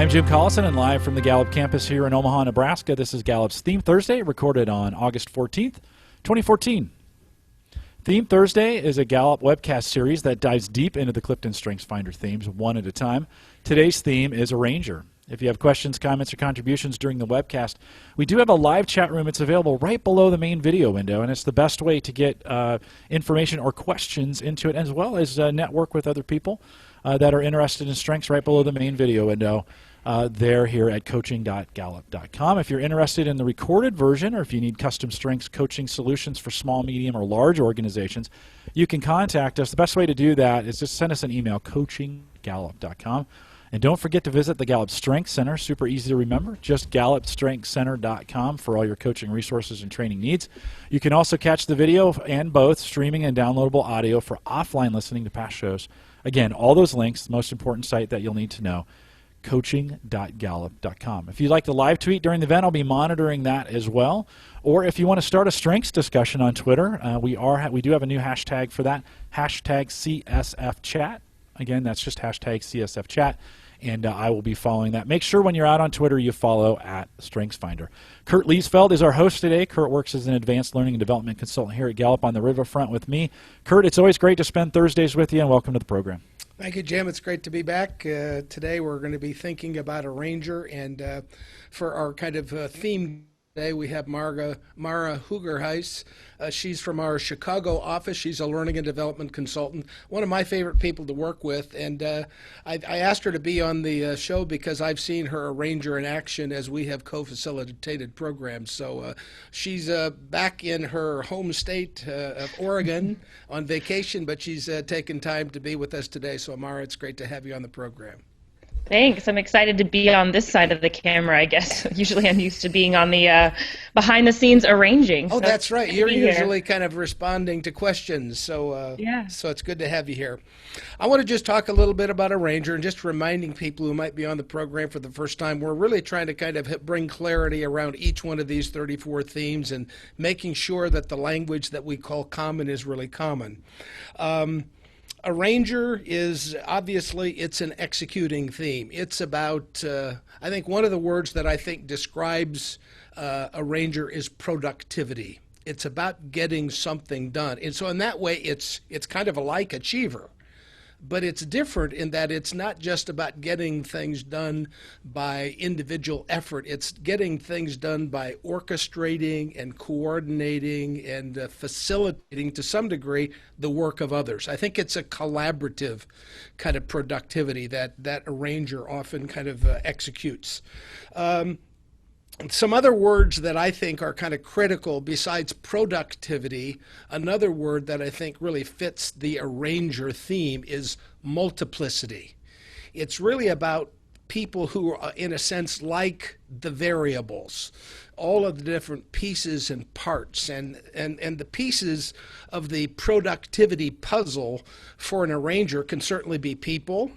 I'm Jim Collison, and live from the Gallup campus here in Omaha, Nebraska. This is Gallup's Theme Thursday, recorded on August 14th, 2014. Theme Thursday is a Gallup Webcast series that dives deep into the CliftonStrengths Finder themes, one at a time. Today's theme is Arranger. If you have questions, comments, or contributions during the webcast, we do have a live chat room. It's available right below the main video window, and it's the best way to get information or questions into it, as well as network with other people that are interested in strengths right below the main video window. There here at coaching.gallup.com. If you're interested in the recorded version, or if you need custom strengths coaching solutions for small, medium, or large organizations, you can contact us. The best way to do that is just send us an email, coaching.gallup.com. And don't forget to visit the Gallup Strengths Center. Super easy to remember. Just gallupstrengthscenter.com for all your coaching resources and training needs. You can also catch the video and both streaming and downloadable audio for offline listening to past shows. Again, all those links, the most important site that you'll need to know, coaching.gallup.com. If you'd like to live tweet during the event, I'll be monitoring that as well. Or if you want to start a strengths discussion on Twitter, we do have a new hashtag for that, hashtag CSFchat. Again, that's just hashtag CSFchat, and I will be following that. Make sure when you're out on Twitter you follow at StrengthsFinder. Kurt Liesfeld is our host today. Kurt works as an advanced learning and development consultant here at Gallup on the riverfront with me. Kurt, it's always great to spend Thursdays with you, and welcome to the program. Thank you, Jim. It's great to be back. Today we're going to be thinking about Arranger, and for our kind of theme today we have Mara Hugerheis. She's from our Chicago office. She's a learning and development consultant, one of my favorite people to work with, and I asked her to be on the show because I've seen her Arranger in action as we have co-facilitated programs. So she's back in her home state of Oregon on vacation, but she's taken time to be with us today. So Mara, it's great to have you on the program. Thanks. I'm excited to be on this side of the camera, I guess. Usually I'm used to being on the behind-the-scenes arranging. Oh, so that's right. You're usually kind of responding to questions, so so it's good to have you here. I want to just talk a little bit about Arranger and just reminding people who might be on the program for the first time, we're really trying to kind of bring clarity around each one of these 34 themes and making sure that the language that we call common is really common. Arranger is obviously, it's an executing theme. It's about, I think one of the words that I think describes Arranger is productivity. It's about getting something done. And so in that way, it's kind of a like achiever. But it's different in that it's not just about getting things done by individual effort. It's getting things done by orchestrating and coordinating and facilitating to some degree the work of others. I think it's a collaborative kind of productivity that Arranger often kind of executes. Some other words that I think are kind of critical besides productivity, another word that I think really fits the Arranger theme is multiplicity. It's really about people who are, in a sense, like the variables, all of the different pieces and parts, and the pieces of the productivity puzzle for an Arranger can certainly be people.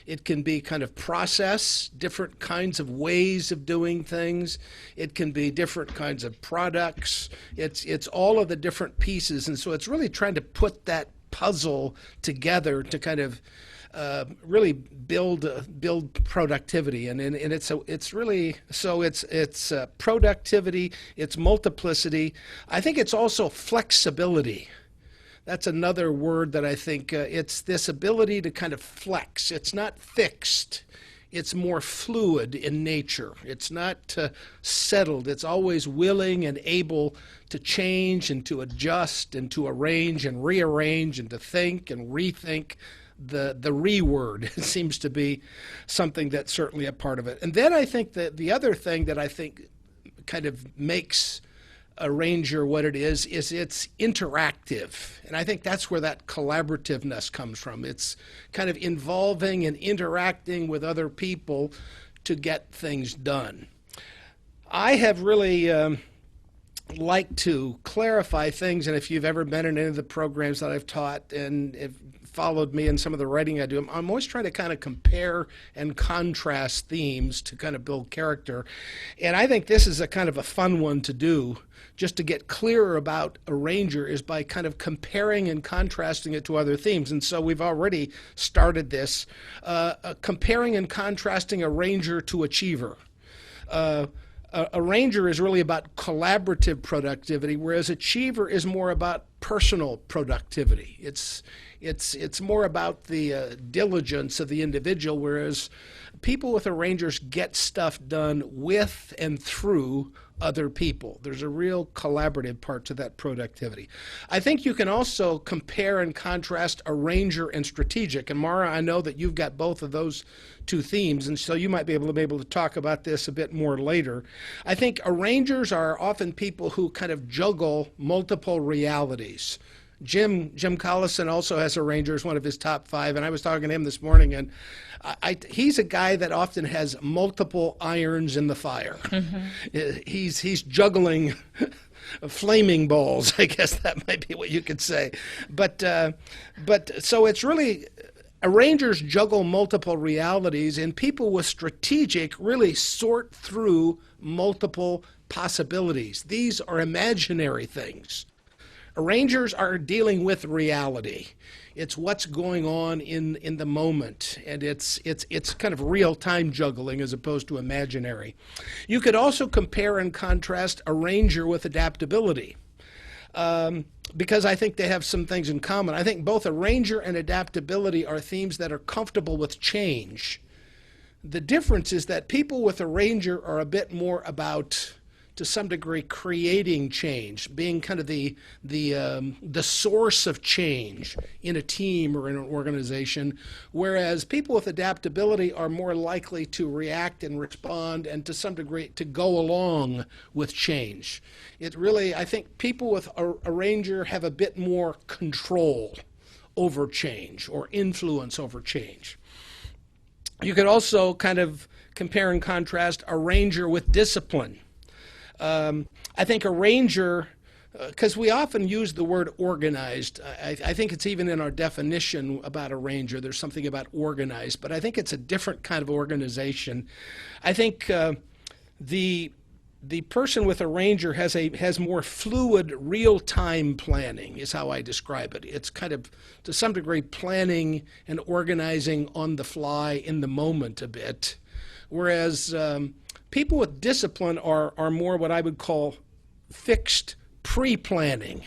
It can be kind of process, different kinds of ways of doing things. It can be different kinds of products. It's all of the different pieces. And so it's really trying to put that puzzle together to kind of really build productivity. And it's really, so it's productivity, it's multiplicity. I think it's also flexibility. That's another word that I think it's this ability to kind of flex. It's not fixed. It's more fluid in nature. It's not settled. It's always willing and able to change and to adjust and to arrange and rearrange and to think and rethink. The re-word seems to be something that's certainly a part of it. And then I think that the other thing that I think kind of makes Arranger what it is it's interactive, and I think that's where that collaborativeness comes from. It's kind of involving and interacting with other people to get things done. I have really like to clarify things, and if you've ever been in any of the programs that I've taught and if followed me in some of the writing I do, I'm always trying to kind of compare and contrast themes to kind of build character. And I think this is a kind of a fun one to do, just to get clearer about a ranger, is by kind of comparing and contrasting it to other themes. And so we've already started this, comparing and contrasting a ranger to achiever. A ranger is really about collaborative productivity, whereas achiever is more about personal productivity. It's more about the diligence of the individual, whereas people with a rangers get stuff done with and through other people. There's a real collaborative part to that productivity. I think you can also compare and contrast a ranger and strategic. And Mara, I know that you've got both of those two themes, and so you might be able to talk about this a bit more later. I think arrangers are often people who kind of juggle multiple realities. Jim Collison also has a ranger as one of his top 5, and I was talking to him this morning, and he's a guy that often has multiple irons in the fire. Mm-hmm. He's juggling flaming balls, I guess that might be what you could say. But so it's really, arrangers juggle multiple realities, and people with strategic really sort through multiple possibilities. These are imaginary things. Arrangers are dealing with reality. It's what's going on in the moment, and it's kind of real-time juggling as opposed to imaginary. You could also compare and contrast a ranger with adaptability, because I think they have some things in common. I think both a ranger and adaptability are themes that are comfortable with change. The difference is that people with a ranger are a bit more about, to some degree, creating change, being kind of the source of change in a team or in an organization, whereas people with adaptability are more likely to react and respond and to some degree to go along with change. It really, I think people with a ranger have a bit more control over change or influence over change. You could also kind of compare and contrast a ranger with discipline. I think a ranger, because we often use the word organized, I think it's even in our definition about a ranger, there's something about organized, but I think it's a different kind of organization. I think the person with a ranger has more fluid, real-time planning, is how I describe it. It's kind of, to some degree, planning and organizing on the fly in the moment a bit, whereas people with discipline are more what I would call fixed pre-planning.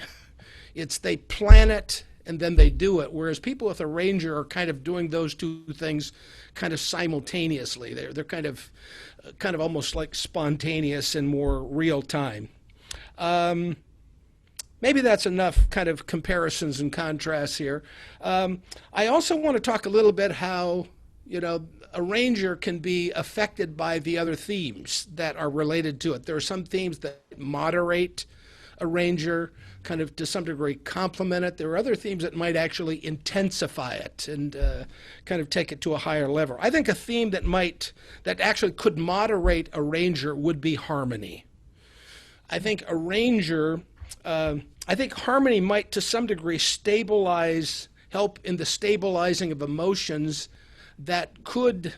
It's they plan it and then they do it, whereas people with a ranger are kind of doing those two things kind of simultaneously. They're kind of almost like spontaneous and more real time. Maybe that's enough kind of comparisons and contrasts here. I also want to talk a little bit how, a ranger can be affected by the other themes that are related to it. There are some themes that moderate a ranger, kind of to some degree complement it. There are other themes that might actually intensify it and kind of take it to a higher level. I think a theme that actually could moderate a ranger would be harmony. I think a ranger, I think harmony might to some degree help in the stabilizing of emotions that could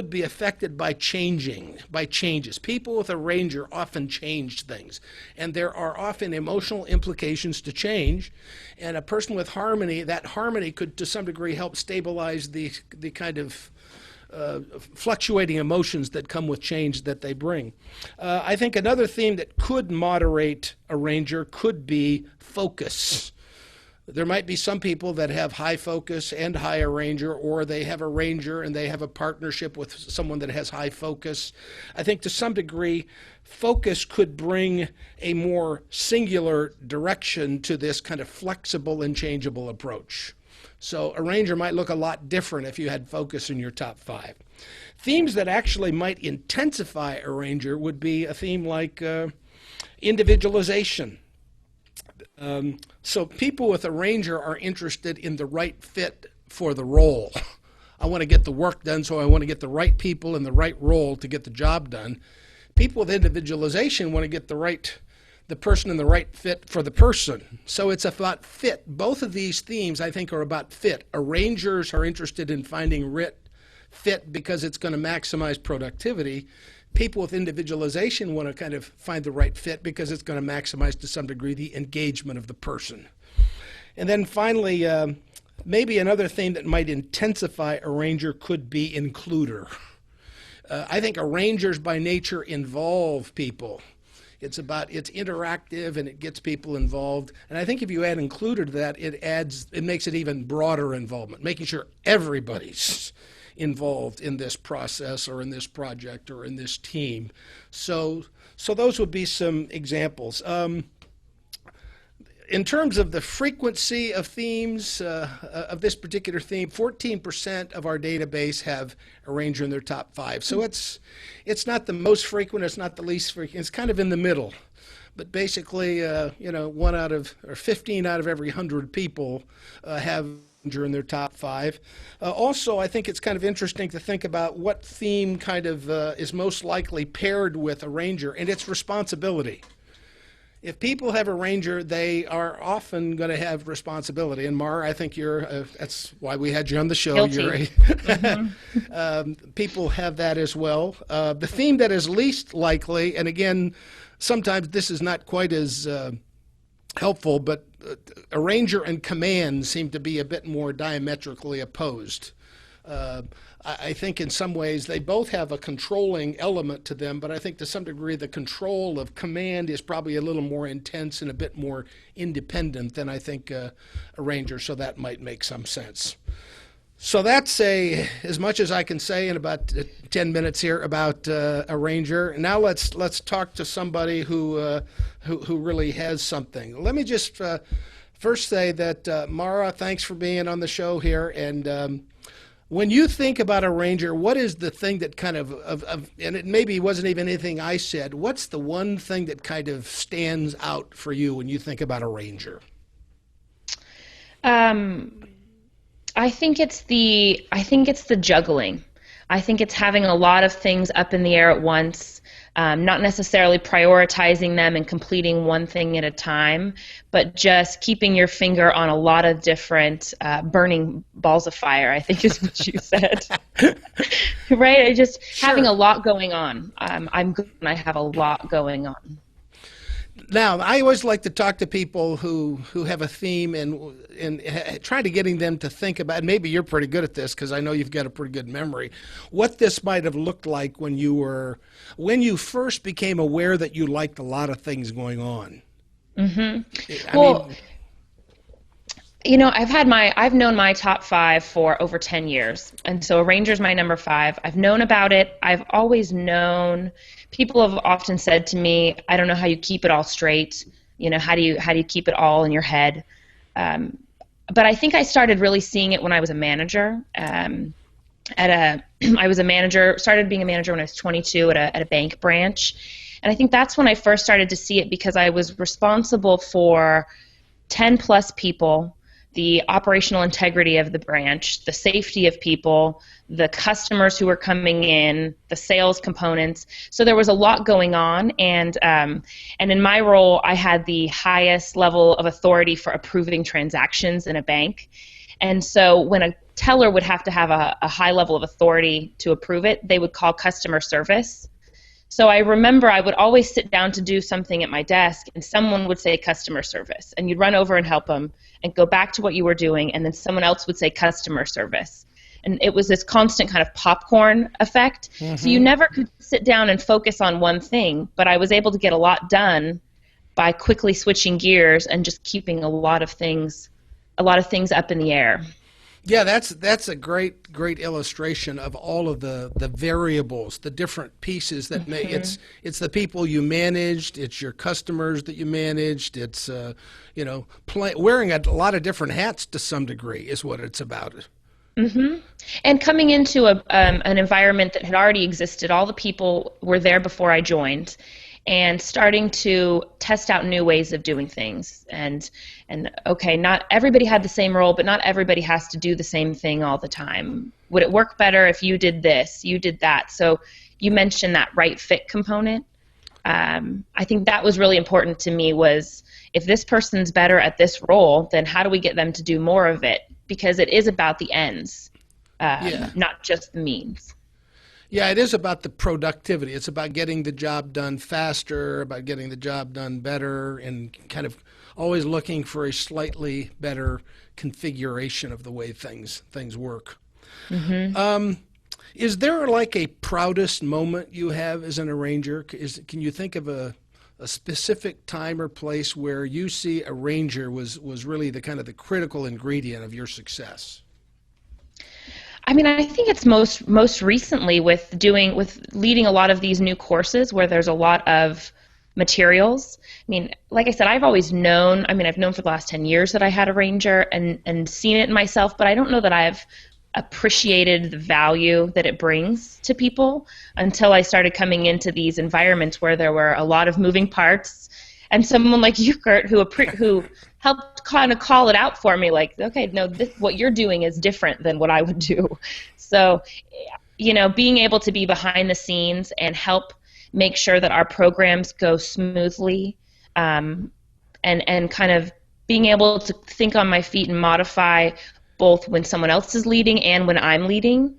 be affected by changes. People with a ranger often change things, and there are often emotional implications to change, and a person with harmony, that harmony could to some degree help stabilize the kind of fluctuating emotions that come with change that they bring. I think another theme that could moderate a ranger could be focus. There might be some people that have high focus and high ranger, or they have a ranger and they have a partnership with someone that has high focus. I think to some degree, focus could bring a more singular direction to this kind of flexible and changeable approach. So a ranger might look a lot different if you had focus in your top 5. Themes that actually might intensify a ranger would be a theme like individualization. So people with a ranger are interested in the right fit for the role. I want to get the work done, so I want to get the right people in the right role to get the job done. People with individualization want to get the right the person and the right fit for the person. So it's about fit. Both of these themes, I think, are about fit. Arrangers are interested in finding fit because it's going to maximize productivity. People with individualization want to kind of find the right fit because it's going to maximize, to some degree, the engagement of the person. And then finally, maybe another thing that might intensify arranger could be includer. I think arrangers by nature involve people. It's interactive and it gets people involved. And I think if you add includer to that, it makes it even broader involvement, making sure everybody's involved in this process or in this project or in this team. So those would be some examples. In terms of the frequency of themes of this particular theme, 14% of our database have arranger in their top 5. So it's not the most frequent, it's not the least frequent, it's kind of in the middle. But basically, 15 out of every 100 people have arranger in their top 5. Also, I think it's kind of interesting to think about what theme kind of is most likely paired with arranger, and it's responsibility. If people have arranger, they are often going to have responsibility. And Mara, I think that's why we had you on the show. Guilty. People have that as well. The theme that is least likely, and again, sometimes this is not quite as helpful, but arranger and command seem to be a bit more diametrically opposed. I think in some ways they both have a controlling element to them, but I think to some degree the control of command is probably a little more intense and a bit more independent than I think arranger, so that might make some sense. So that's as much as I can say in about 10 minutes here about arranger. Now let's talk to somebody who really has something. Let me just first say that Mara, thanks for being on the show here, and when you think about arranger, what is the thing that kind of and it maybe wasn't even anything I said, what's the one thing that kind of stands out for you when you think about arranger? I think it's the juggling. I think it's having a lot of things up in the air at once, not necessarily prioritizing them and completing one thing at a time, but just keeping your finger on a lot of different burning balls of fire, I think is what you said. Right? Just having a lot going on. I'm good and I have a lot going on. Now, I always like to talk to people who have a theme and try to getting them to think about, and maybe you're pretty good at this because I know you've got a pretty good memory, what this might have looked like when you first became aware that you liked a lot of things going on. Mm-hmm. I've known my top 5 for over 10 years, and so arranger's my number 5. I've known about it. I've always known. People have often said to me, "I don't know how you keep it all straight. How do you keep it all in your head?" But I think I started really seeing it when I was a manager. Started being a manager when I was 22 at a bank branch, and I think that's when I first started to see it because I was responsible for 10 plus people, the operational integrity of the branch, the safety of people, the customers who were coming in, the sales components. So there was a lot going on, and in my role, I had the highest level of authority for approving transactions in a bank. And so when a teller would have to have a high level of authority to approve it, they would call customer service. So I remember I would always sit down to do something at my desk, and someone would say customer service, and you'd run over and help them and go back to what you were doing, and then someone else would say customer service. And it was this constant kind of popcorn effect. Mm-hmm. So you never could sit down and focus on one thing, but I was able to get a lot done by quickly switching gears and just keeping a lot of things up in the air. Yeah, that's a great illustration of all of the variables, the different pieces that make it's the people you managed, it's your customers that you managed, it's wearing a lot of different hats to some degree is what it's about. Mm-hmm. And coming into an environment that had already existed, all the people were there before I joined, and starting to test out new ways of doing things. And okay, not everybody had the same role, but not everybody has to do the same thing all the time. Would it work better if you did this, you did that? So you mentioned that right fit component. I think that was really important to me, was if this person's better at this role, then how do we get them to do more of it? Because it is about the ends, not just the means. Yeah, it is about the productivity. It's about getting the job done faster, about getting the job done better, and kind of always looking for a slightly better configuration of the way things work. Mm-hmm. Is there like a proudest moment you have as an arranger? Can you think of a specific time or place where you see arranger was really the kind of the critical ingredient of your success? I mean, I think it's most recently with leading a lot of these new courses where there's a lot of materials. I mean, like I said, I've known for the last 10 years that I had a ranger and seen it in myself, but I don't know that I've appreciated the value that it brings to people until I started coming into these environments where there were a lot of moving parts, and someone like you, Kurt, who helped kind of call it out for me, like, okay, no, what you're doing is different than what I would do. So, being able to be behind the scenes and help make sure that our programs go smoothly, and kind of being able to think on my feet and modify both when someone else is leading and when I'm leading,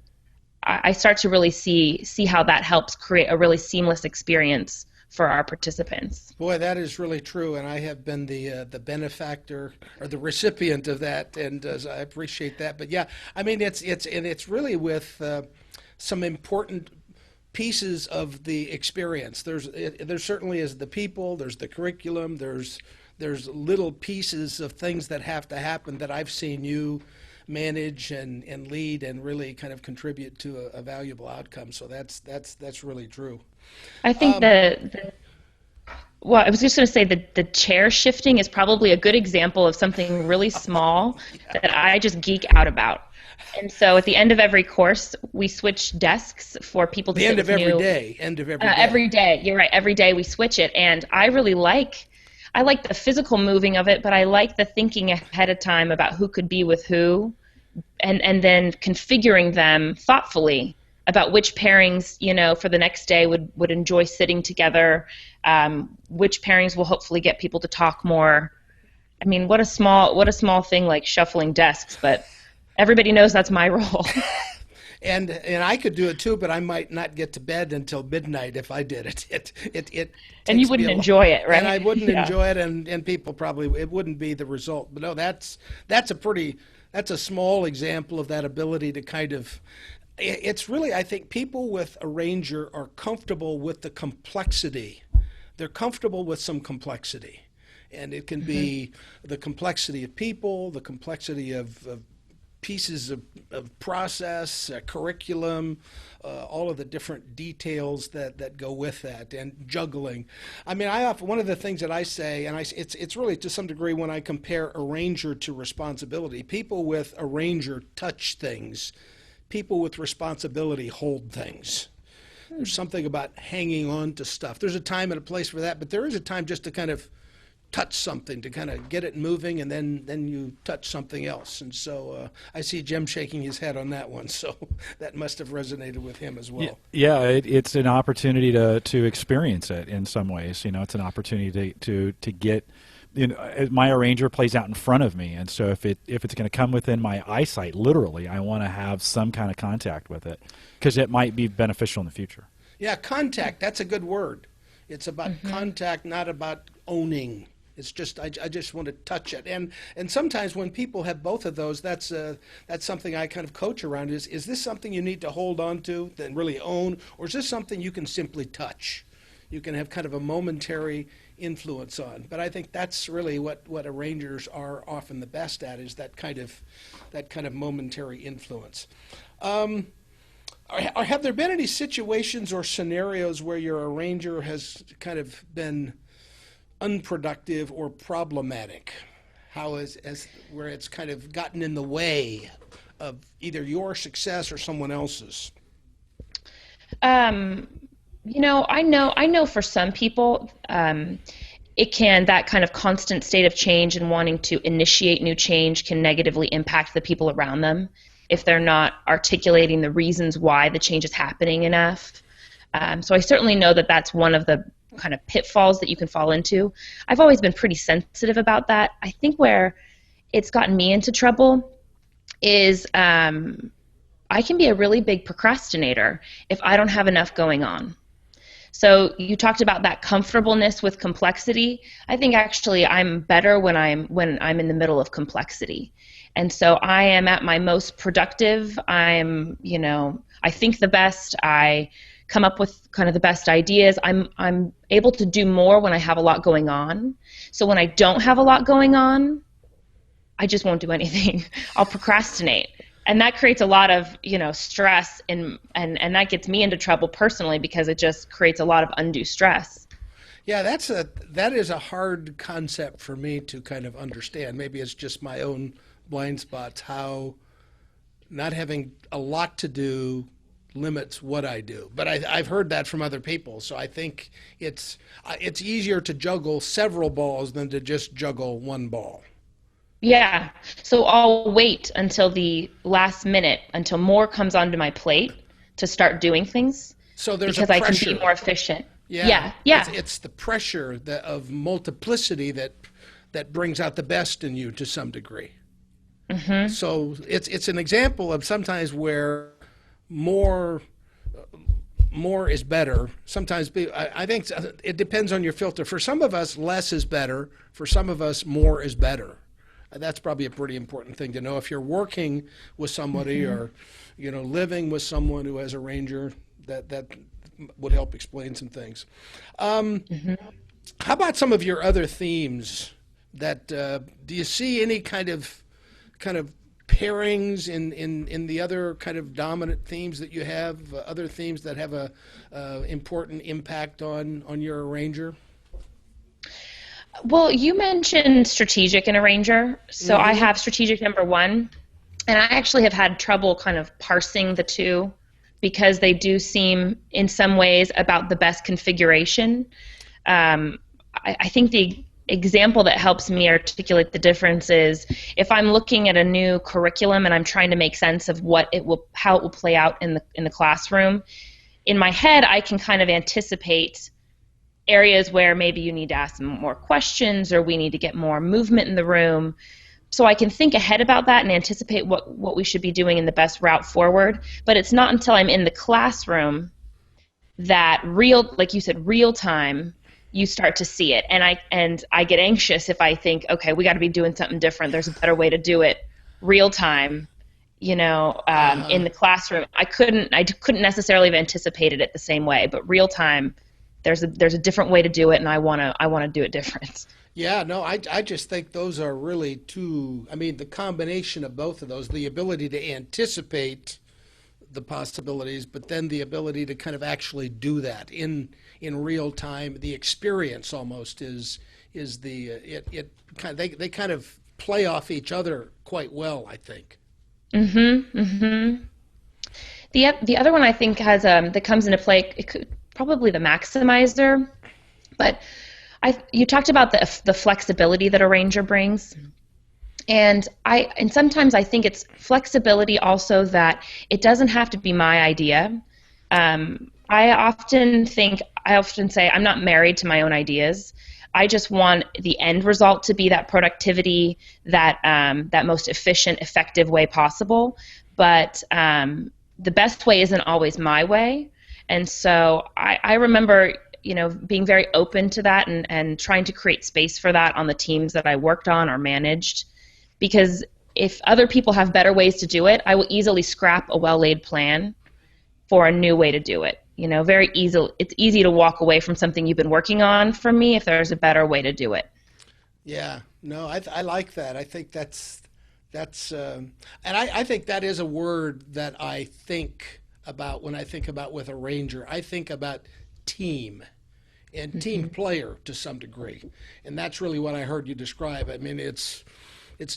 I start to really see how that helps create a really seamless experience for our participants. Boy, that is really true, and I have been the benefactor or the recipient of that, and I appreciate that. But yeah, I mean, it's really with some important pieces of the experience. There certainly is the people, there's the curriculum, there's little pieces of things that have to happen that I've seen you manage and lead and really kind of contribute to a valuable outcome. So that's really true. I think well, I was just going to say that the chair shifting is probably a good example of something really small that I just geek out about. And so at the end of every course, we switch desks for people to End of every day. Every day. You're right. Every day we switch it. And I really like the physical moving of it, but I like the thinking ahead of time about who could be with who, and then configuring them thoughtfully about which pairings, for the next day would enjoy sitting together, which pairings will hopefully get people to talk more. I mean, what a small thing like shuffling desks, but everybody knows that's my role. And I could do it too, but I might not get to bed until midnight if I did it. It and you wouldn't enjoy it, right? And I wouldn't enjoy it, and people probably, it wouldn't be the result. But no, that's a small example of that ability to kind of. It's really, I think, people with arranger are comfortable with the complexity. They're comfortable with some complexity, and it can be the complexity of people, the complexity of pieces of process, curriculum, all of the different details that go with that, and juggling. I mean, one of the things that I say, and it's really to some degree when I compare arranger to responsibility, people with arranger touch things, people with responsibility hold things. There's something about hanging on to stuff. There's a time and a place for that, but there is a time just to kind of touch something, to kind of get it moving, and then you touch something else. And so I see Jim shaking his head on that one, so that must have resonated with him as well. Yeah, it's an opportunity to experience it in some ways. It's an opportunity to get. My arranger plays out in front of me, and so if it's going to come within my eyesight, literally, I want to have some kind of contact with it because it might be beneficial in the future. Yeah, contact. That's a good word. It's about contact, not about owning. It's just I just want to touch it, and sometimes when people have both of those, that's something I kind of coach around. Is this something you need to hold on to and really own, or is this something you can simply touch? You can have kind of a momentary influence on. But I think that's really what arrangers are often the best at, is that kind of momentary influence. Have there been any situations or scenarios where your arranger has kind of been unproductive or problematic? Where it's kind of gotten in the way of either your success or someone else's? I know for some people, that kind of constant state of change and wanting to initiate new change can negatively impact the people around them if they're not articulating the reasons why the change is happening enough. So I certainly know that that's one of the kind of pitfalls that you can fall into. I've always been pretty sensitive about that. I think where it's gotten me into trouble is I can be a really big procrastinator if I don't have enough going on. So you talked about that comfortableness with complexity. I think actually I'm better when I'm in the middle of complexity. And so I am at my most productive. I think the best. I come up with kind of the best ideas. I'm able to do more when I have a lot going on. So when I don't have a lot going on, I just won't do anything. I'll procrastinate. And that creates a lot of, stress and that gets me into trouble personally because it just creates a lot of undue stress. Yeah, that is a hard concept for me to kind of understand. Maybe it's just my own blind spots, how not having a lot to do limits what I do. But I've heard that from other people. So I think it's easier to juggle several balls than to just juggle one ball. Yeah. So I'll wait until the last minute, until more comes onto my plate to start doing things. So there's because a pressure. I can be more efficient. Yeah. Yeah. It's the pressure of multiplicity that brings out the best in you to some degree. Mm-hmm. So it's an example of sometimes where more is better. Sometimes I think it depends on your filter. For some of us, less is better. For some of us, more is better. That's probably a pretty important thing to know. If you're working with somebody mm-hmm. or living with someone who has a ranger, that would help explain some things. Mm-hmm. How about some of your other themes? That do you see any kind of pairings in the other kind of dominant themes that you have? Other themes that have a important impact on your arranger? Well, you mentioned strategic in arranger. So mm-hmm. I have strategic number 1, and I actually have had trouble kind of parsing the two because they do seem in some ways about the best configuration. I think the example that helps me articulate the difference is if I'm looking at a new curriculum and I'm trying to make sense of how it will play out in the classroom. In my head, I can kind of anticipate areas where maybe you need to ask some more questions or we need to get more movement in the room. So I can think ahead about that and anticipate what we should be doing in the best route forward. But it's not until I'm in the classroom that like you said, real time, you start to see it. And I get anxious if I think, okay, we got to be doing something different. There's a better way to do it real time. In the classroom, I couldn't necessarily have anticipated it the same way, but real time, there's a different way to do it, and I want to do it different. Yeah, no, I just think those are really two. I mean, the combination of both of those, the ability to anticipate the possibilities, but then the ability to kind of actually do that in real time. The experience almost is they kind of play off each other quite well, I think. Mm-hmm. Mm-hmm. The other one I think has that comes into play, probably the maximizer, but you talked about the flexibility that a ranger brings, and sometimes I think it's flexibility also that it doesn't have to be my idea. I often say I'm not married to my own ideas. I just want the end result to be that productivity, that most efficient, effective way possible. But the best way isn't always my way. And so I remember, being very open to that and trying to create space for that on the teams that I worked on or managed. Because if other people have better ways to do it, I will easily scrap a well-laid plan for a new way to do it. Very easy. It's easy to walk away from something you've been working on for me if there's a better way to do it. Yeah, no, I like that. I think that's and I think that is a word that I think about when I think about with a ranger. I think about team and mm-hmm. team player to some degree, and that's really what I heard you describe. I mean, it's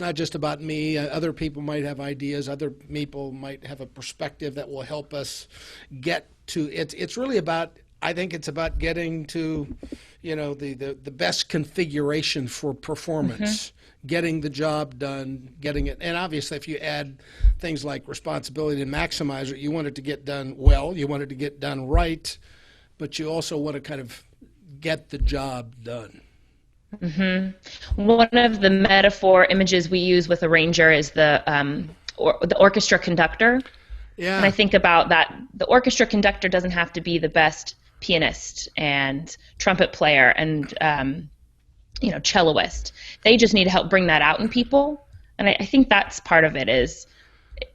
not just about me. Other people might have ideas. Other people might have a perspective that will help us get to it. It's really about, I think it's about getting to, the best configuration for performance, mm-hmm. getting the job done, getting it. And obviously, if you add things like responsibility and maximizer, you want it to get done well. You want it to get done right, but you also want to kind of get the job done. One of the metaphor images we use with a ranger is the orchestra conductor. Yeah. And I think about that. The orchestra conductor doesn't have to be the best pianist and trumpet player and celloist. They just need to help bring that out in people. And I think that's part of it is,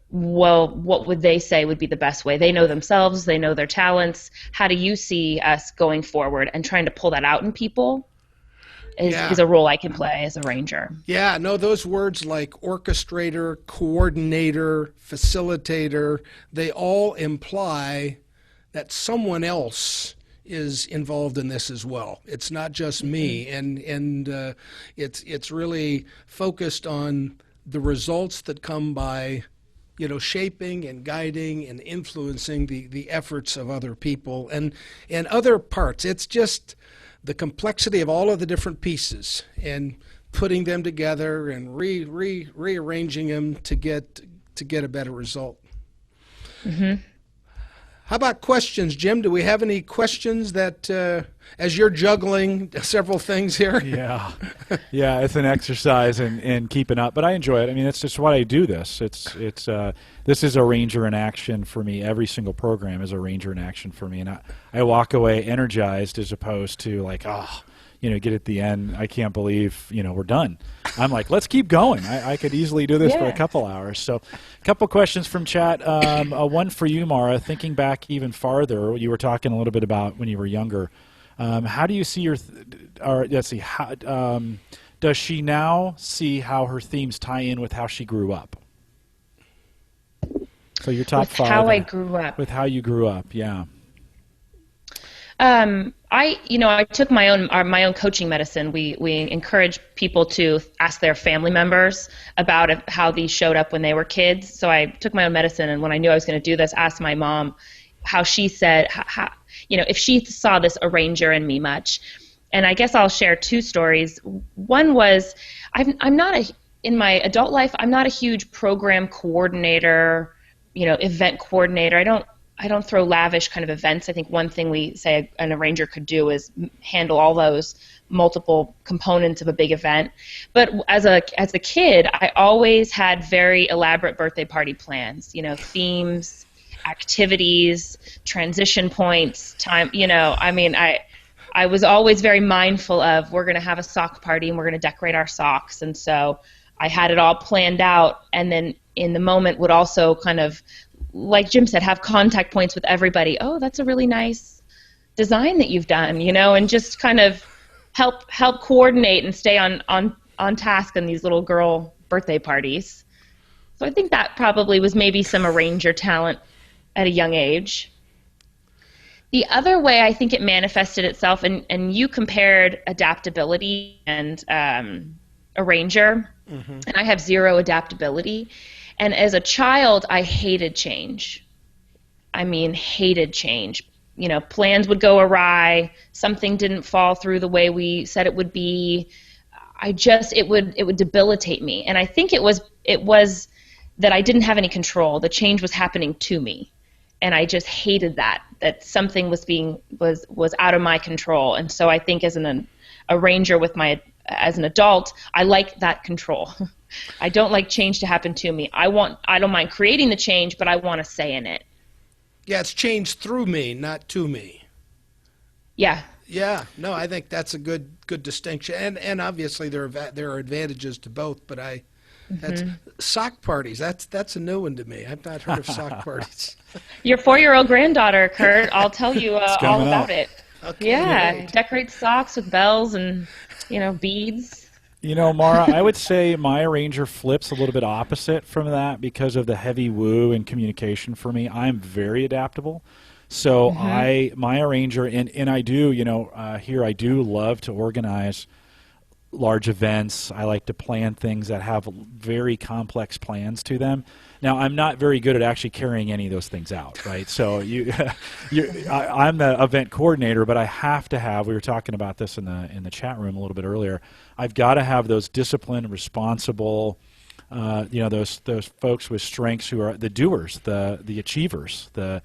well, what would they say would be the best way? They know themselves. They know their talents. How do you see us going forward and trying to pull that out in people is a role I can play as a ranger. Yeah, no, those words like orchestrator, coordinator, facilitator, they all imply that someone else is involved in this as well. It's not just me, and it's really focused on the results that come by, shaping and guiding and influencing the efforts of other people and other parts. It's just the complexity of all of the different pieces and putting them together and rearranging them to get a better result. How about questions, Jim? Do we have any questions that, as you're juggling several things here? Yeah, it's an exercise in keeping up, but I enjoy it. I mean, it's just why I do this. This is a ranger in action for me. Every single program is a ranger in action for me, and I walk away energized as opposed to like, get at the end, I can't believe, we're done. I'm like, let's keep going. I could easily do this for a couple hours. So a couple questions from chat. One for you, Mara. Thinking back even farther, you were talking a little bit about when you were younger. How do you see does she now see how her themes tie in with how she grew up? So your top with five. How I grew up. With how you grew up, yeah. I took my own coaching medicine. We encourage people to ask their family members about how these showed up when they were kids. So I took my own medicine, and when I knew I was going to do this, asked my mom how she said, if she saw this arranger in me much. And I guess I'll share two stories. One was, in my adult life, I'm not a huge program coordinator, event coordinator. I don't throw lavish kind of events. I think one thing we say an arranger could do is handle all those multiple components of a big event. But as a kid, I always had very elaborate birthday party plans, themes, activities, transition points, time, I was always very mindful of, we're going to have a sock party and we're going to decorate our socks. And so I had it all planned out, and then in the moment would also kind of, like Jim said, have contact points with everybody. Oh, that's a really nice design that you've done, and just kind of help coordinate and stay on task in these little girl birthday parties. So I think that probably was maybe some arranger talent at a young age. The other way I think it manifested itself, and you compared adaptability and arranger, and I have zero adaptability. And as a child, I hated change. Hated change. Plans would go awry. Something didn't fall through the way we said it would be. It would debilitate me. And I think it was that I didn't have any control. The change was happening to me. And I just hated that something was out of my control. And so I think as an arranger as an adult, I like that control. I don't like change to happen to me. I don't mind creating the change, but I want to say in it. Yeah, it's change through me, not to me. Yeah. Yeah. No, I think that's a good distinction, and obviously there are advantages to both. But that's sock parties. That's a new one to me. I've not heard of sock parties. Your 4-year-old granddaughter, Kurt. I'll tell you all about it. Okay, yeah, right. Decorate socks with bells and beads. Mara, I would say my arranger flips a little bit opposite from that because of the heavy woo and communication for me. I'm very adaptable. So my arranger, and I do, here I do love to organize large events. I like to plan things that have very complex plans to them. Now, I'm not very good at actually carrying any of those things out, right? So I'm the event coordinator, but I have to have, we were talking about this in the chat room a little bit earlier, I've got to have those disciplined, responsible, those folks with strengths who are the doers, the achievers, to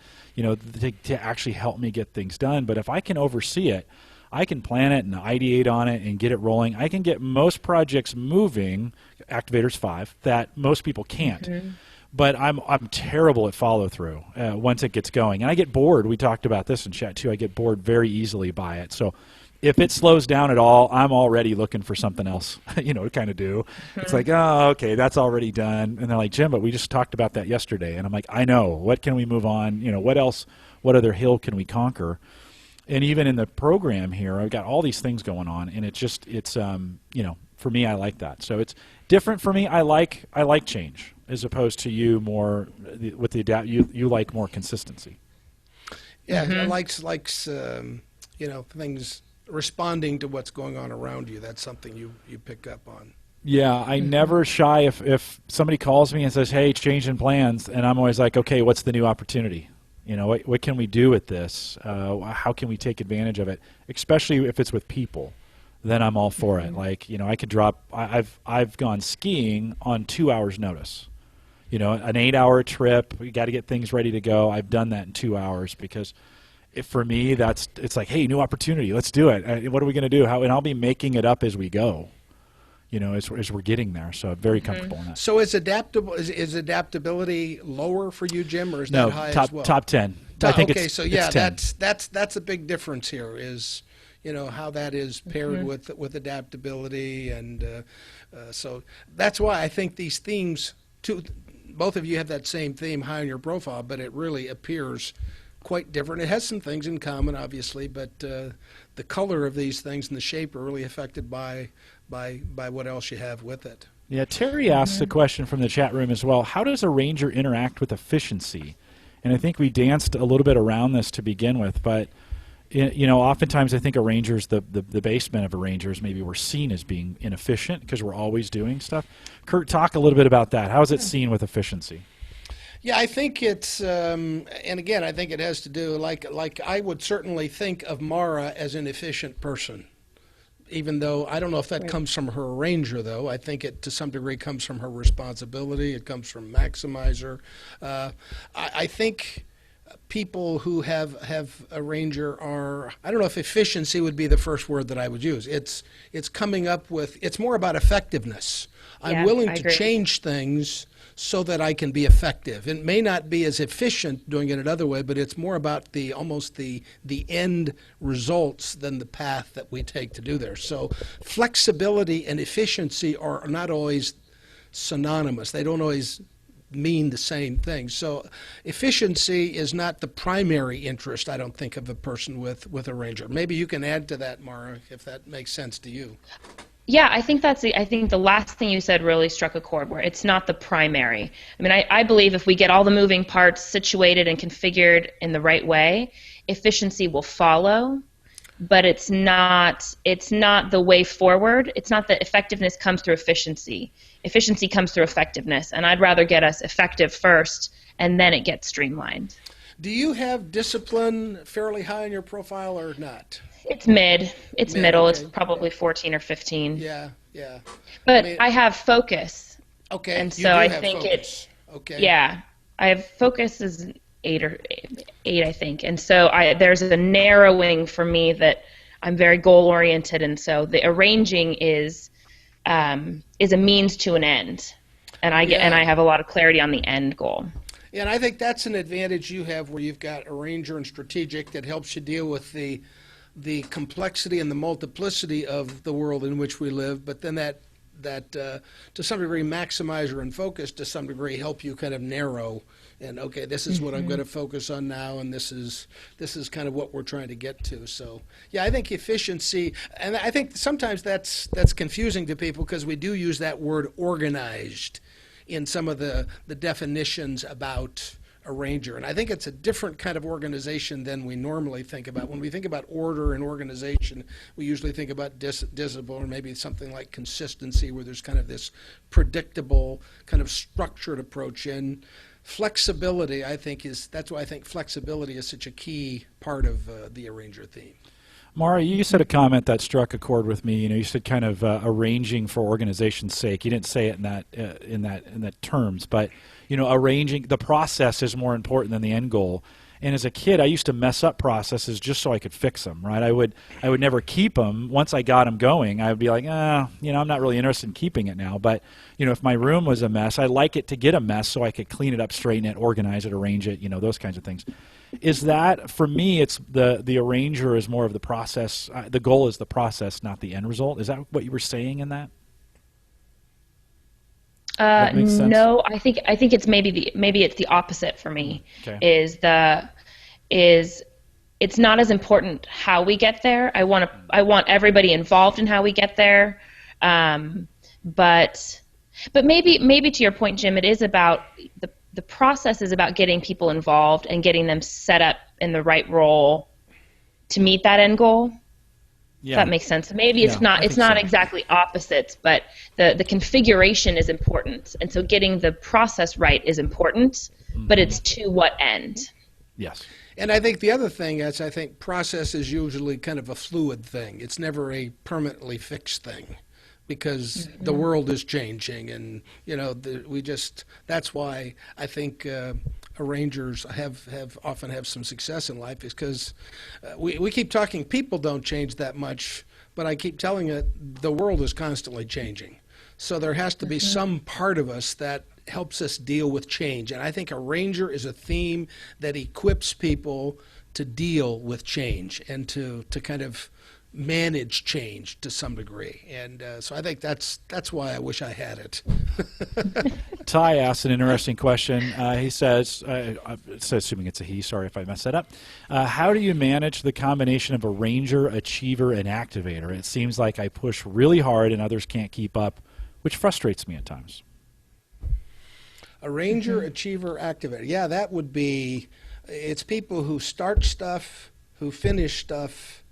actually help me get things done. But if I can oversee it, I can plan it and ideate on it and get it rolling. I can get most projects moving, Activator's 5, that most people can't. But I'm terrible at follow through once it gets going, and I get bored. We talked about this in chat too. I get bored very easily by it. So if it slows down at all, I'm already looking for something else, to kind of do. It's like, oh, okay, that's already done. And they're like, Jim, but we just talked about that yesterday. And I'm like, I know. What can we move on? What else? What other hill can we conquer? And even in the program here, I've got all these things going on, and it's for me, I like that. So it's different for me. I like change as opposed to you more with the adapt. You like more consistency. Yeah, likes things responding to what's going on around you. That's something you pick up on. Yeah, I never shy if somebody calls me and says, hey, changing plans, and I'm always like, okay, what's the new opportunity? What can we do with this? How can we take advantage of it? Especially if it's with people, then I'm all for it. Like, I could drop. I've gone skiing on 2 hours' notice. An 8-hour trip. We got to get things ready to go. I've done that in 2 hours because, for me, it's like, hey, new opportunity. Let's do it. What are we going to do? And I'll be making it up as we go. As we're getting there. So I'm very comfortable in that. So is adaptability lower for you, Jim, or is that high as well? Top 10. I think okay, it's, so yeah, it's 10. that's a big difference here. Is how that is paired with adaptability, and so that's why I think these themes. Both of you have that same theme high on your profile, but it really appears quite different. It has some things in common, obviously, but the color of these things and the shape are really affected by what else you have with it. Yeah, Terry asks a question from the chat room as well. How does a ranger interact with efficiency? And I think we danced a little bit around this to begin with, but oftentimes I think a ranger's the basement of a ranger's maybe we're seen as being inefficient because we're always doing stuff. Kurt, talk a little bit about that. How is it seen with efficiency? Yeah, I think it's, and again, I think it has to do, like I would certainly think of Mara as an efficient person, even though I don't know if that comes from her ranger, though. I think it, to some degree, comes from her responsibility. It comes from maximizer. I think people who have a ranger are, I don't know if efficiency would be the first word that I would use. It's coming up with, it's more about effectiveness. I'm willing to change things so that I can be effective. It may not be as efficient doing it another way, but it's more about almost the end results than the path that we take to do there. So flexibility and efficiency are not always synonymous. They don't always mean the same thing. So efficiency is not the primary interest, I don't think, of a person with a ranger. Maybe you can add to that, Mara, if that makes sense to you. Yeah, I think I think the last thing you said really struck a chord, where it's not the primary. I mean, I believe if we get all the moving parts situated and configured in the right way, efficiency will follow, but it's not the way forward. It's not that effectiveness comes through efficiency. Efficiency comes through effectiveness, and I'd rather get us effective first, and then it gets streamlined. Do you have discipline fairly high in your profile or not? It's mid. It's middle. Okay. It's probably 14 or 15. Yeah. But I have focus. Okay. And so I think focus. Okay. Yeah. I have focus is 8, I think. And so there's a narrowing for me that I'm very goal oriented, and so the arranging is a means to an end. And I have a lot of clarity on the end goal. Yeah, and I think that's an advantage you have, where you've got a ranger and strategic that helps you deal with the complexity and the multiplicity of the world in which we live, but then that to some degree maximizer and focus to some degree help you kind of narrow and, okay, this is what I'm going to focus on now, and this is kind of what we're trying to get to. So yeah, I think efficiency, and I think sometimes that's confusing to people because we do use that word organized in some of the definitions about a ranger. And I think it's a different kind of organization than we normally think about. When we think about order and organization, we usually think about discipline, or maybe something like consistency, where there's kind of this predictable, kind of structured approach. And flexibility, I think, that's why I think flexibility is such a key part of the arranger theme. Mara, you said a comment that struck a chord with me. You said kind of arranging for organization's sake. You didn't say it in that terms, but arranging, the process is more important than the end goal. And as a kid, I used to mess up processes just so I could fix them, right? I would never keep them. Once I got them going, I would be like, I'm not really interested in keeping it now. But, if my room was a mess, I like it to get a mess so I could clean it up, straighten it, organize it, arrange it, those kinds of things. Is that, for me, it's the arranger is more of the process. The goal is the process, not the end result. Is that what you were saying in that? No, I think it's maybe it's the opposite for me. Okay. It's not as important how we get there. I want everybody involved in how we get there. But maybe to your point, Jim, it is about the process is about getting people involved and getting them set up in the right role to meet that end goal. Yeah. If that makes sense. Maybe it's not exactly opposites, but the configuration is important. And so getting the process right is important, but it's to what end? Yes. And I think the other thing is I think process is usually kind of a fluid thing. It's never a permanently fixed thing because the world is changing, and that's why I think arrangers often have some success in life, is because we keep talking people don't change that much, but I keep telling it the world is constantly changing. So there has to be some part of us that helps us deal with change. And I think arranger is a theme that equips people to deal with change and to kind of manage change to some degree. And so I think that's why I wish I had it. Ty asked an interesting question. He says, assuming it's a he, sorry if I messed that up, how do you manage the combination of arranger, achiever, and activator? It seems like I push really hard and others can't keep up, which frustrates me at times. Arranger, achiever, activator. Yeah, that would be, it's people who start stuff, who finish stuff,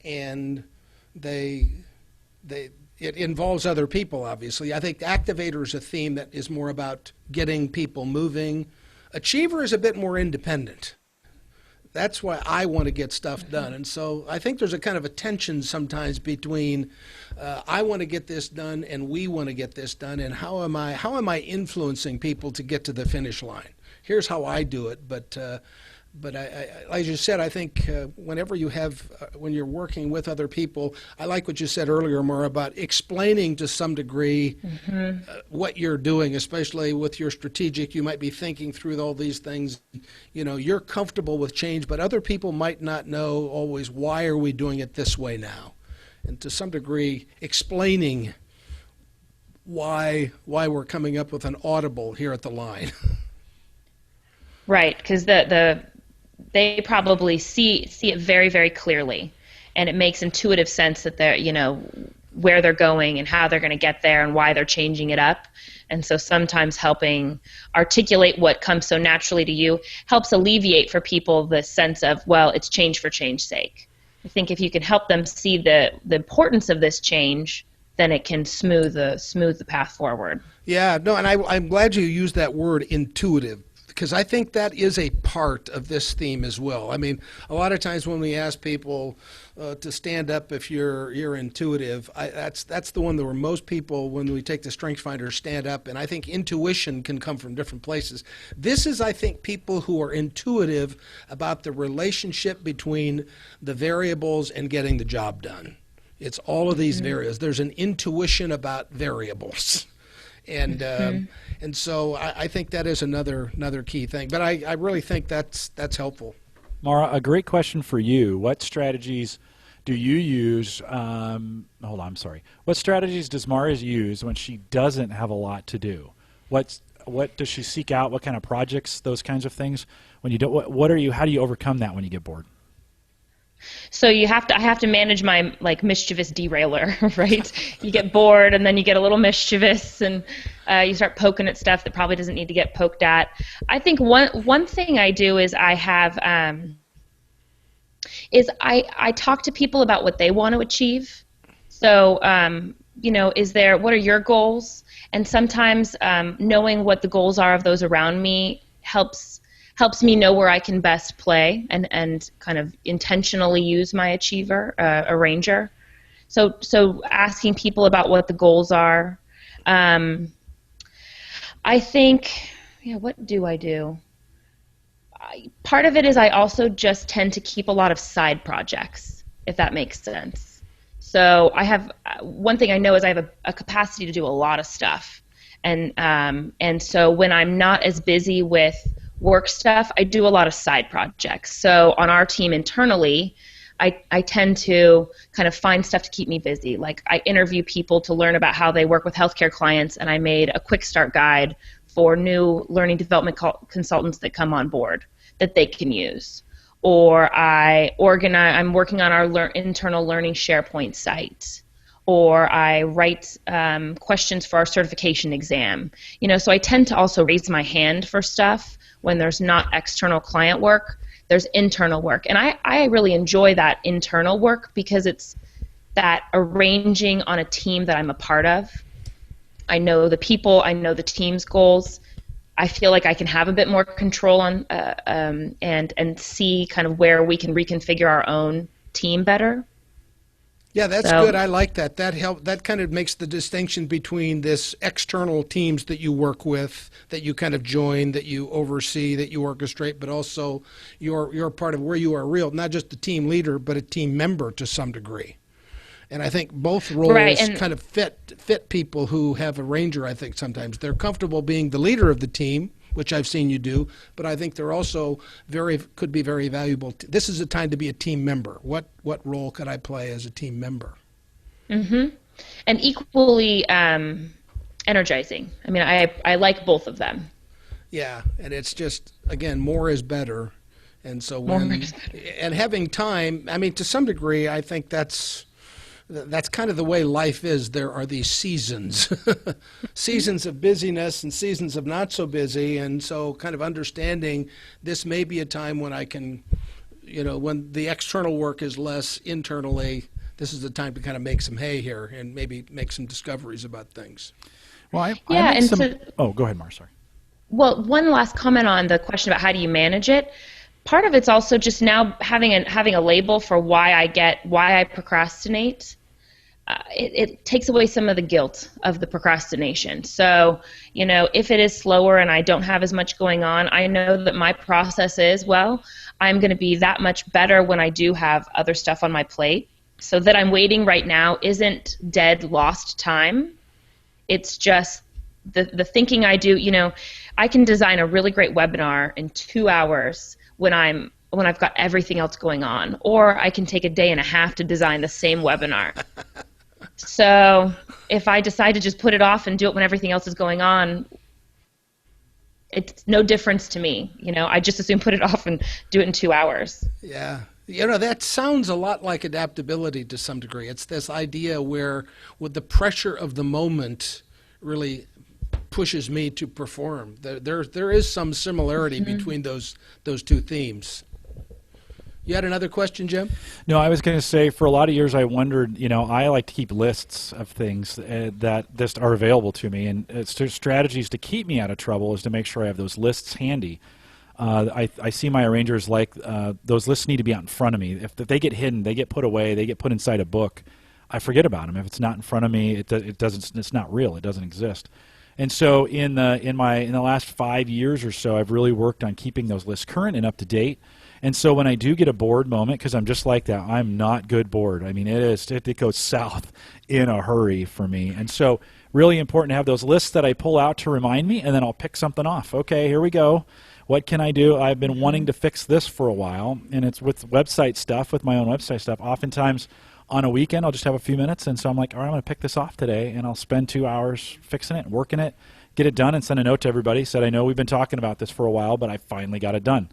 and it involves other people, obviously. I think activator is a theme that is more about getting people moving. Achiever is a bit more independent. That's why I want to get stuff done. And so I think there's a kind of a tension sometimes between I want to get this done and we want to get this done, and how am I influencing people to get to the finish line? Here's how I do it, but I, like you said, I think whenever when you're working with other people, I like what you said earlier, more about explaining to some degree what you're doing, especially with your strategic. You might be thinking through all these things. You're comfortable with change, but other people might not know always why are we doing it this way now. And to some degree, explaining why we're coming up with an audible here at the line. Right, because they probably see it very, very clearly, and it makes intuitive sense that they're, where they're going and how they're going to get there and why they're changing it up. And so sometimes helping articulate what comes so naturally to you helps alleviate for people the sense of, well, it's change for change's sake. I think if you can help them see the importance of this change, then it can smooth the path forward. Yeah, no, and I'm glad you used that word, intuitive, because I think that is a part of this theme as well. I mean, a lot of times when we ask people to stand up if you're intuitive, that's the one where most people, when we take the Strength Finder, stand up, and I think intuition can come from different places. This is, I think, people who are intuitive about the relationship between the variables and getting the job done. It's all of these variables. There's an intuition about variables. And so I think that is another key thing. But I really think that's helpful. Mara, a great question for you. What strategies do you use? What strategies does Mara use when she doesn't have a lot to do? What does she seek out? What kind of projects? Those kinds of things. When you don't, how do you overcome that when you get bored? So I have to manage my mischievous derailer, right? You get bored and then you get a little mischievous and you start poking at stuff that probably doesn't need to get poked at. I think one thing I do is I talk to people about what they want to achieve. So what are your goals? And sometimes knowing what the goals are of those around me helps me know where I can best play and kind of intentionally use my arranger. So asking people about what the goals are. I think, what do I do? part of it is I also just tend to keep a lot of side projects, if that makes sense. So I have one thing I know is I have a capacity to do a lot of stuff, and so when I'm not as busy with work stuff, I do a lot of side projects. So on our team internally, I tend to kind of find stuff to keep me busy. Like I interview people to learn about how they work with healthcare clients, and I made a quick start guide for new learning development consultants that come on board that they can use. Or I'm working on our internal learning SharePoint site. Or I write questions for our certification exam. So I tend to also raise my hand for stuff when there's not external client work. There's internal work. And I really enjoy that internal work because it's that arranging on a team that I'm a part of. I know the people, I know the team's goals. I feel like I can have a bit more control on and see kind of where we can reconfigure our own team better. Yeah, that's good. I like that. That kind of makes the distinction between this external teams that you work with, that you kind of join, that you oversee, that you orchestrate, but also you're part of where you are real, not just a team leader, but a team member to some degree. And I think both roles kind of fit people who have a ranger. I think sometimes they're comfortable being the leader of the team, which I've seen you do, but I think they're also could be very valuable. This is a time to be a team member. What role could I play as a team member? Mm-hmm. And equally energizing. I mean, I like both of them. Yeah, and it's just, again, more is better. And so and having time, I mean, to some degree, I think that's kind of the way life is. There are these seasons, seasons of busyness and seasons of not so busy. And so kind of understanding this may be a time when I can, when the external work is less internally, this is the time to kind of make some hay here and maybe make some discoveries about things. Well, go ahead, Mar, sorry. Well, one last comment on the question about how do you manage it. Part of it's also just now having a label for why I procrastinate. It takes away some of the guilt of the procrastination. So, if it is slower and I don't have as much going on, I know that my process is, I'm going to be that much better when I do have other stuff on my plate. So that I'm waiting right now isn't dead, lost time. It's just the thinking I do. I can design a really great webinar in 2 hours when I've got everything else going on, or I can take a day and a half to design the same webinar. So if I decide to just put it off and do it when everything else is going on, it's no difference to me. I just assume put it off and do it in 2 hours. Yeah. That sounds a lot like adaptability to some degree. It's this idea where with the pressure of the moment really pushes me to perform. There is some similarity between those two themes. You had another question, Jim? No, I was going to say for a lot of years I wondered, I like to keep lists of things that just are available to me, and strategies to keep me out of trouble is to make sure I have those lists handy. I see my arrangers like those lists need to be out in front of me. If they get hidden, they get put away, they get put inside a book, I forget about them. If it's not in front of me, it's not real. It doesn't exist. And so in the last 5 years or so, I've really worked on keeping those lists current and up to date. And so when I do get a bored moment, because I'm just like that, I'm not good bored. I mean, it goes south in a hurry for me. And so really important to have those lists that I pull out to remind me, and then I'll pick something off. Okay, here we go. What can I do? I've been wanting to fix this for a while, and it's with website stuff, with my own website stuff. Oftentimes on a weekend, I'll just have a few minutes, and so I'm like, all right, I'm going to pick this off today, and I'll spend 2 hours fixing it, working it, get it done, and send a note to everybody. Said, I know we've been talking about this for a while, but I finally got it done.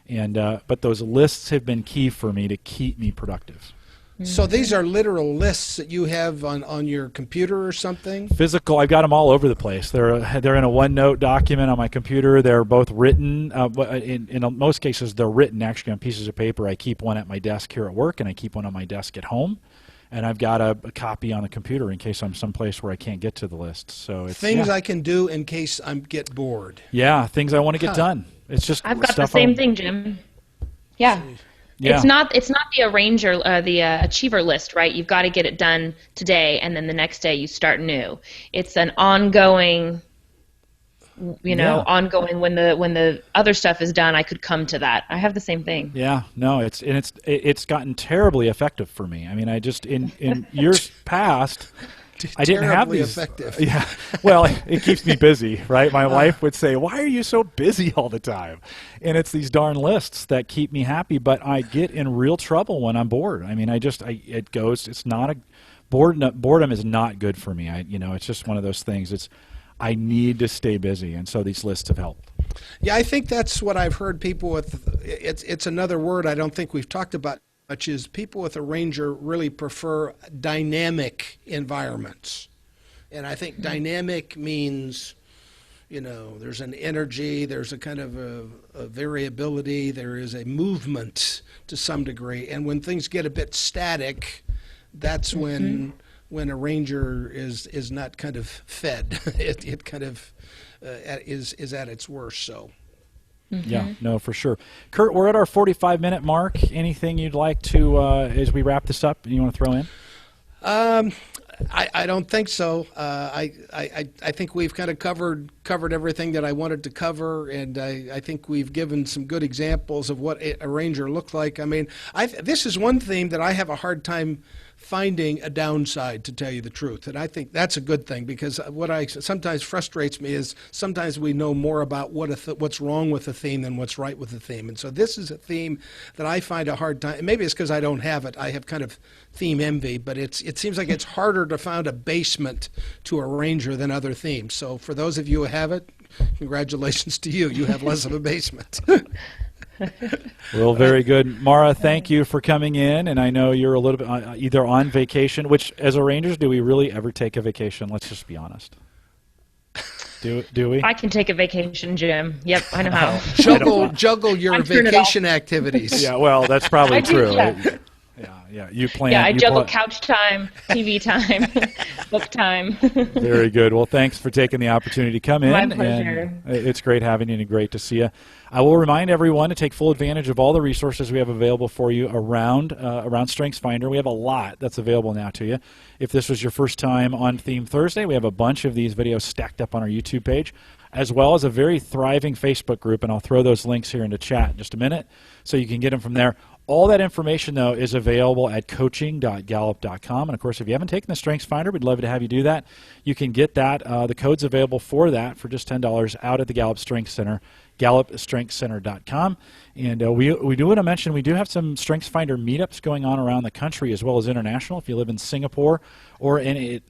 And but those lists have been key for me to keep me productive. So these are literal lists that you have on your computer or something? Physical. I've got them all over the place. They're in a OneNote document on my computer. They're both written. In most cases, they're written actually on pieces of paper. I keep one at my desk here at work, and I keep one on my desk at home. And I've got a copy on the computer in case I'm someplace where I can't get to the list. So it's things I can do in case I get bored. Yeah, things I want to get done. It's just I've got the same thing, Jim. Yeah. Yeah. It's not the arranger, the achiever list, right? You've got to get it done today, and then the next day you start new. It's an ongoing ongoing when the other stuff is done. I could come to that. I have the same thing. Yeah, no, it's gotten terribly effective for me. I mean, I just in years past, I didn't have these. Effective. Yeah, well, it keeps me busy, right? My wife would say, "Why are you so busy all the time?" And it's these darn lists that keep me happy. But I get in real trouble when I'm bored. I mean, it's not a boredom is not good for me. It's just one of those things. I need to stay busy, and so these lists have helped. Yeah, I think that's what I've heard people with. It's another word I don't think we've talked about much, is people with a Ranger really prefer dynamic environments. And I think dynamic means, there's an energy, there's a kind of a variability, there is a movement to some degree. And when things get a bit static, that's when a Ranger is not kind of fed. It kind of is at its worst. So. Yeah, no, for sure. Kurt, we're at our 45-minute mark. Anything you'd like to, as we wrap this up, you want to throw in? I don't think so. I think we've kind of covered everything that I wanted to cover, and I think we've given some good examples of what a Ranger looked like. I mean, this is one theme that I have a hard time finding a downside, to tell you the truth. And I think that's a good thing, because what sometimes frustrates me is sometimes we know more about what's wrong with the theme than what's right with the theme. And so this is a theme that I find a hard time. Maybe it's because I don't have it. I have kind of theme envy, but it seems like it's harder to find a basement to a Ranger than other themes. So for those of you who have it, congratulations to you. You have less of a basement. Well, very good. Mara, thank you for coming in, and I know you're a little bit either on vacation, which as a Rangers, do we really ever take a vacation? Let's just be honest. Do we? I can take a vacation, Jim. Yep, I know how. Juggle your vacation activities. Yeah, well, that's probably true. Yeah, you plan. Yeah, I juggle couch time, TV time, book time. Very good. Well, thanks for taking the opportunity to come in. My pleasure. And it's great having you and great to see you. I will remind everyone to take full advantage of all the resources we have available for you around StrengthsFinder. We have a lot that's available now to you. If this was your first time on Theme Thursday, we have a bunch of these videos stacked up on our YouTube page, as well as a very thriving Facebook group, and I'll throw those links here into chat in just a minute so you can get them from there. All that information, though, is available at coaching.gallup.com. And, of course, if you haven't taken the StrengthsFinder, we'd love to have you do that. You can get that. The code's available for that for just $10 out at the Gallup Strength Center, gallupstrengthcenter.com. And we do want to mention we do have some StrengthsFinder meetups going on around the country as well as international. If you live in Singapore or in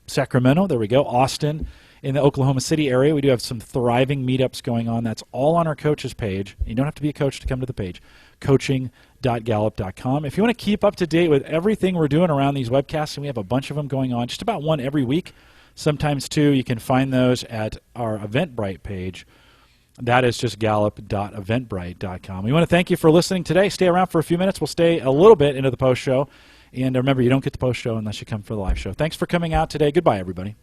Sacramento, there we go, Austin, in the Oklahoma City area, we do have some thriving meetups going on. That's all on our coaches page. You don't have to be a coach to come to the page, coaching.gallup.com. If you want to keep up to date with everything we're doing around these webcasts, and we have a bunch of them going on, just about one every week, sometimes two, you can find those at our Eventbrite page. That is just gallup.eventbrite.com. We want to thank you for listening today. Stay around for a few minutes. We'll stay a little bit into the post show. And remember, you don't get the post show unless you come for the live show. Thanks for coming out today. Goodbye, everybody.